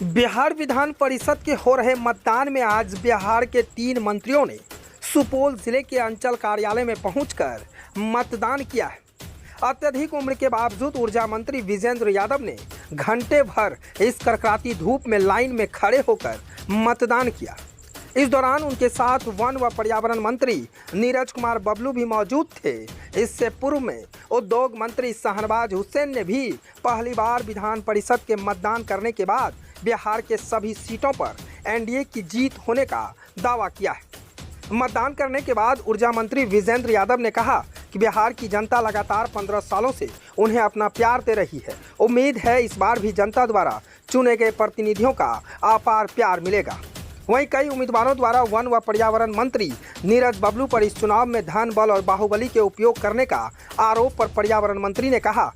बिहार विधान परिषद के हो रहे मतदान में आज बिहार के 3 मंत्रियों ने सुपौल जिले के अंचल कार्यालय में पहुंचकर मतदान किया है। अत्यधिक उम्र के बावजूद ऊर्जा मंत्री विजेंद्र यादव ने घंटे भर इस कड़कड़ाती धूप में लाइन में खड़े होकर मतदान किया। इस दौरान उनके साथ वन व पर्यावरण मंत्री नीरज कुमार बबलू भी मौजूद थे। इससे पूर्व में उद्योग मंत्री शाहनवाज हुसैन ने भी पहली बार विधान परिषद के मतदान करने के बाद बिहार के सभी सीटों पर एनडीए की जीत होने का दावा किया है। मतदान करने के बाद ऊर्जा मंत्री विजेंद्र यादव ने कहा कि बिहार की जनता लगातार 15 सालों से उन्हें अपना प्यार दे रही है। उम्मीद है इस बार भी जनता द्वारा चुने गए प्रतिनिधियों का अपार प्यार मिलेगा। वहीं कई उम्मीदवारों द्वारा वन व पर्यावरण मंत्री नीरज बबलू पर इस चुनाव में धन बल और बाहुबली के उपयोग करने का आरोप पर पर्यावरण मंत्री ने कहा,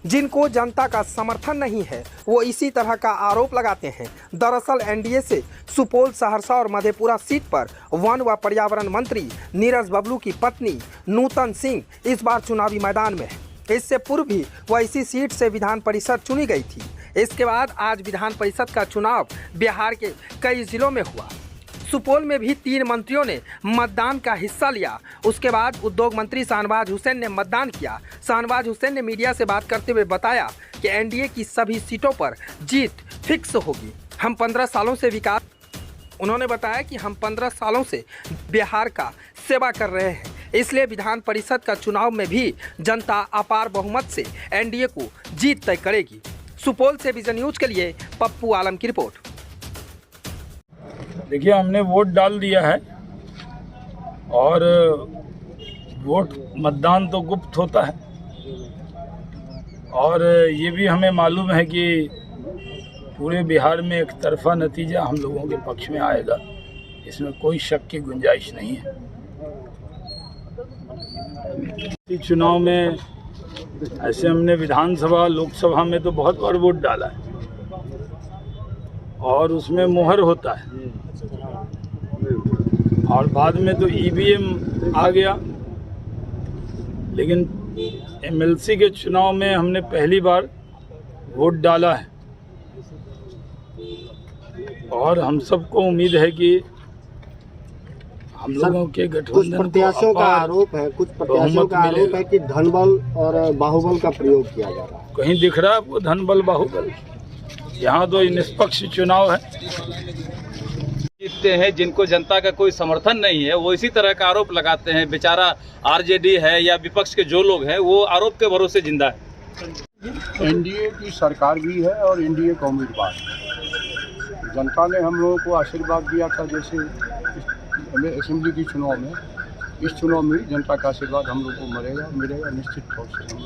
जिनको जनता का समर्थन नहीं है वो इसी तरह का आरोप लगाते हैं। दरअसल एनडीए से सुपौल, सहरसा और मधेपुरा सीट पर वन व पर्यावरण मंत्री नीरज बबलू की पत्नी नूतन सिंह इस बार चुनावी मैदान में है। इससे पूर्व भी वह इसी सीट से विधान परिषद चुनी गई थी। इसके बाद आज विधान परिषद का चुनाव बिहार के कई जिलों में हुआ। सुपौल में भी 3 मंत्रियों ने मतदान का हिस्सा लिया। उसके बाद उद्योग मंत्री शाहनवाज हुसैन ने मतदान किया। शाहनवाज हुसैन ने मीडिया से बात करते हुए बताया कि एनडीए की सभी सीटों पर जीत फिक्स होगी। हम 15 सालों से विकास उन्होंने बताया कि हम 15 सालों से बिहार का सेवा कर रहे हैं, इसलिए विधान परिषद का चुनाव में भी जनता अपार बहुमत से एनडीए को जीत तय करेगी। सुपौल से विजन न्यूज के लिए पप्पू आलम की रिपोर्ट। देखिए, हमने वोट डाल दिया है और वोट मतदान तो गुप्त होता है और ये भी हमें मालूम है कि पूरे बिहार में एक तरफा नतीजा हम लोगों के पक्ष में आएगा। इसमें कोई शक की गुंजाइश नहीं है। इस चुनाव में ऐसे हमने विधानसभा, लोकसभा में तो बहुत बार वोट डाला है और उसमें मोहर होता है और बाद में तो ईवीएम आ गया। लेकिन एमएलसी के चुनाव में हमने पहली बार वोट डाला है और हम सबको उम्मीद है कि हम लोगों के गठबंधन कुछ प्रत्याशियों का आरोप है कि धन बल और बाहुबल का प्रयोग किया जा रहा है। कहीं दिख रहा है आपको धन बल बाहुबल? यहाँ तो निष्पक्ष चुनाव है। जीतते हैं जिनको जनता का कोई समर्थन नहीं है वो इसी तरह का आरोप लगाते हैं। बेचारा आरजेडी है या विपक्ष के जो लोग हैं वो आरोप के भरोसे जिंदा है। एनडीए की सरकार भी है और एनडीए का उम्मीदवार है। जनता ने हम लोगों को आशीर्वाद दिया था, जैसे असेंबली के चुनाव में, इस चुनाव में जनता का आशीर्वाद हम लोग को मिलेगा निश्चित तौर से। हम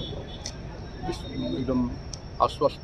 लोग एकदम आश्वस्त।